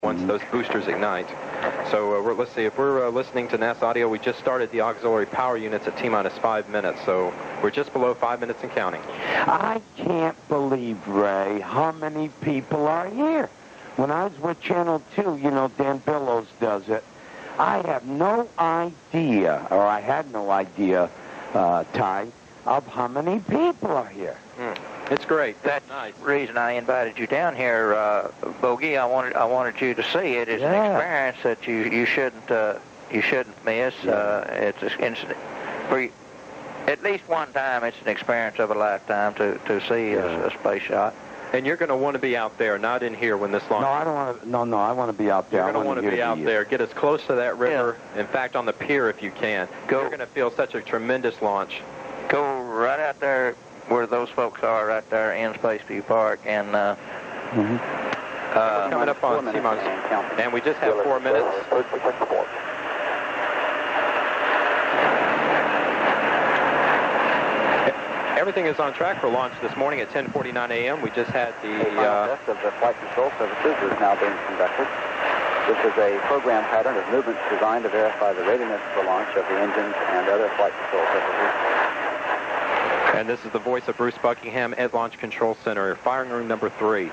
once those boosters ignite. So let's see, if we're listening to NASA audio, we just started the auxiliary power units at T-minus 5 minutes, so we're just below 5 minutes and counting. I can't believe, Ray, how many people are here. When I was with Channel 2, you know, Dan Billows does it. I have no idea, or I had no idea, Ty, of how many people are here. It's great. That's nice. the reason I invited you down here, Bogey. I wanted you to see it. It's an experience that you shouldn't miss. It's for at least one time. It's an experience of a lifetime to see a space shot. And you're going to want to be out there, not in here when this launch. No, I don't want to. No, I want to be out there. You're going to want to be out there. Get as close to that river. Yeah. In fact, on the pier if you can. You're going to feel such a tremendous launch. Go right out there where those folks are, right there in Spaceview Park, and we're coming up on T-minus, and we just have 4 minutes. Everything is on track for launch this morning at 10:49 a.m. We just had the test of the flight control services is now being conducted. This is a program pattern of movements designed to verify the readiness for launch of the engines and other flight control services. And this is the voice of Bruce Buckingham at Launch Control Center, firing room number 3.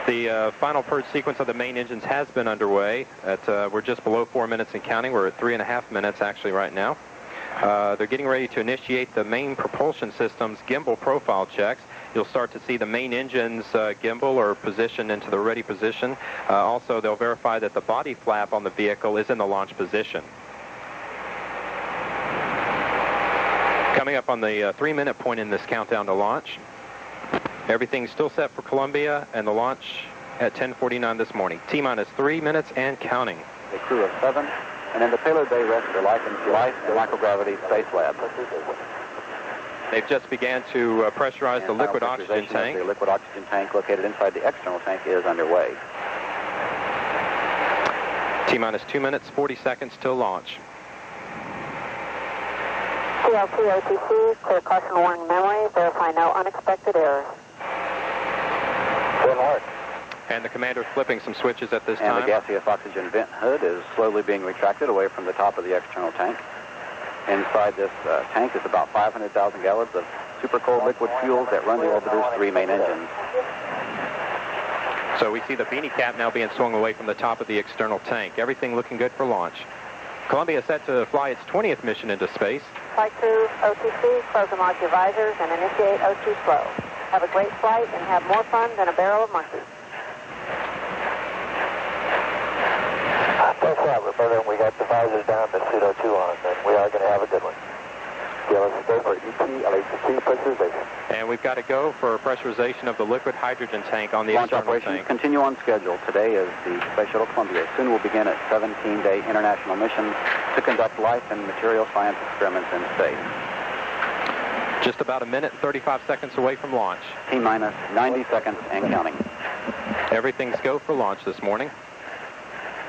The final purge sequence of the main engines has been underway. We're just below 4 minutes and counting. We're at 3.5 minutes actually right now. They're getting ready to initiate the main propulsion system's gimbal profile checks. You'll start to see the main engine's gimbal or positioned into the ready position. Also, they'll verify that the body flap on the vehicle is in the launch position. Coming up on the 3-minute point in this countdown to launch. Everything's still set for Columbia and the launch at 10:49 this morning. T-minus 3 minutes and counting. A crew of 7, and in the payload bay rest the Life and Microgravity Space Lab. They've just began to pressurize the liquid oxygen tank. The liquid oxygen tank located inside the external tank is underway. T-minus 2 minutes, 40 seconds till launch. CLT OTC, clear caution warning memory, verify no unexpected errors. Good Lord. And the commander's flipping some switches at this time. And the gaseous oxygen vent hood is slowly being retracted away from the top of the external tank. Inside this tank is about 500,000 gallons of super cold liquid fuels that run the orbiter's 3 main engines. So we see the beanie cap now being swung away from the top of the external tank. Everything looking good for launch. Columbia is set to fly its 20th mission into space. Flight crew, OTC, close and lock your visors and initiate O2 flow. Have a great flight and have more fun than a barrel of monkeys. Thanks a lot, Roberta. We got the visors down to pseudo 2 on, and we are going to have a good one. Let's go for EP, LHC pressurization. And we've got to go for pressurization of the liquid hydrogen tank on the Launch external operations tank. continue on schedule. Today is the Space Shuttle Columbia. Soon will begin its 17-day international mission to conduct life and material science experiments in space. Just about a minute, 35 seconds away from launch. T-minus 90 seconds and counting. Everything's go for launch this morning.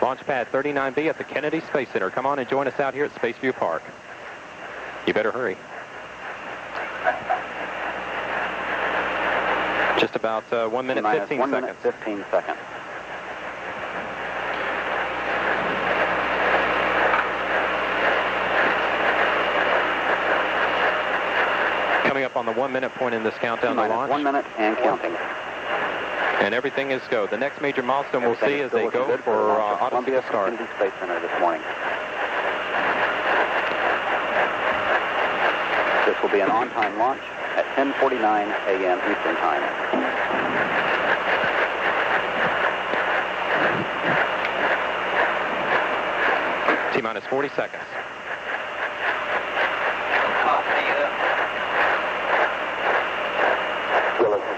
Launch pad 39B at the Kennedy Space Center. Come on and join us out here at Spaceview Park. You better hurry. Just about 1 minute, 15 1 seconds. minute, 15 seconds. Coming up on the 1 minute point in this countdown to launch. 1 minute and counting. And everything is go. The next major milestone we'll see as they go for Odyssey to start. Kennedy Space Center this morning. This will be an on-time launch at 10:49 a.m. Eastern Time. T-minus 40 seconds.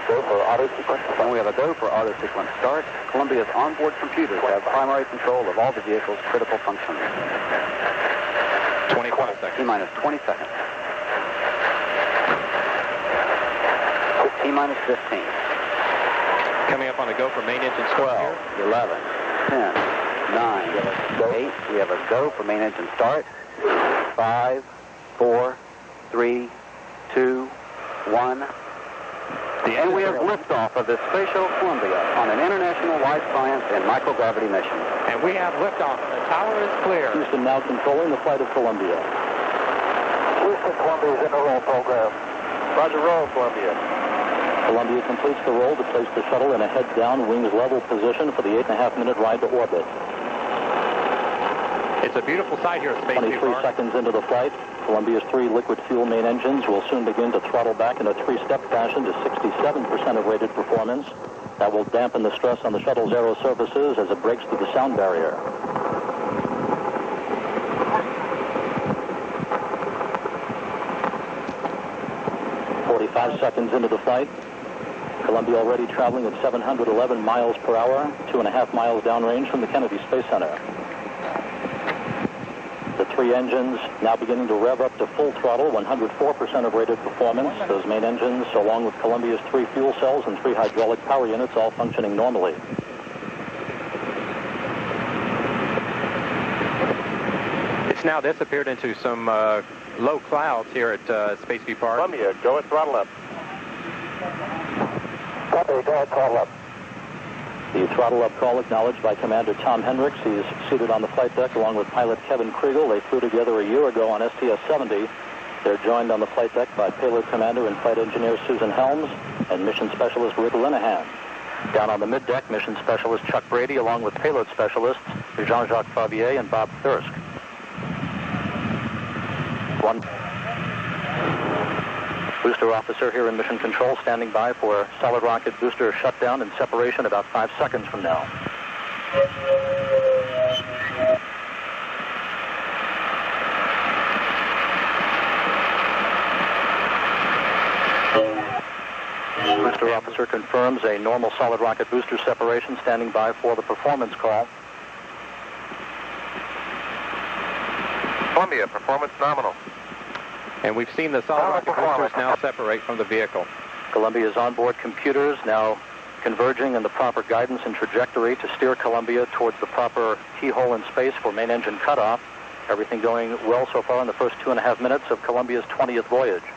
Go for auto sequence. When we have a go for auto sequence start, Columbia's onboard computers have primary control of all the vehicle's critical functions. 25 seconds. T-minus 20 seconds. T-minus 15. Coming up on a go for main engine start 12, here. 11, 10, 9, 8. We have a go for main engine start. 5, 4, 3, 2, 1. And we have liftoff of the Spatial Columbia on an international life science and microgravity mission. And we have liftoff. The tower is clear. Houston now controlling the flight of Columbia. Houston, Columbia is in the roll program. Roger, roll, Columbia. Columbia completes the roll to place the shuttle in a head-down, wings-level position for the 8.5-minute ride to orbit. It's a beautiful sight here at Space 23 seconds into the flight, Columbia's 3 liquid fuel main engines will soon begin to throttle back in a 3-step fashion to 67% of rated performance. That will dampen the stress on the shuttle's aero surfaces as it breaks through the sound barrier. "45 seconds into the flight, Columbia already traveling at 711 miles per hour, 2.5 miles downrange from the Kennedy Space Center. The 3 engines now beginning to rev up to full throttle, 104% of rated performance. Those main engines, along with Columbia's 3 fuel cells and 3 hydraulic power units, all functioning normally. It's now disappeared into some low clouds here at Spaceview Park. Columbia, go at throttle up. Copy, go at throttle up. The throttle up call acknowledged by Commander Tom Hendricks. He's seated on the flight deck along with pilot Kevin Kriegel. They flew together a year ago on STS-70. They're joined on the flight deck by payload commander and flight engineer Susan Helms and mission specialist Rick Linehan. Down on the mid-deck, mission specialist Chuck Brady along with payload specialists Jean-Jacques Fabier and Bob Thirsk. One booster officer here in mission control standing by for solid rocket booster shutdown and separation about 5 seconds from now. Booster officer confirms a normal solid rocket booster separation, standing by for the performance call. Columbia, performance nominal. And we've seen the solid rocket boosters now separate from the vehicle. Columbia's onboard computers now converging in the proper guidance and trajectory to steer Columbia towards the proper keyhole in space for main engine cutoff. Everything going well so far in the first 2.5 minutes of Columbia's 20th voyage.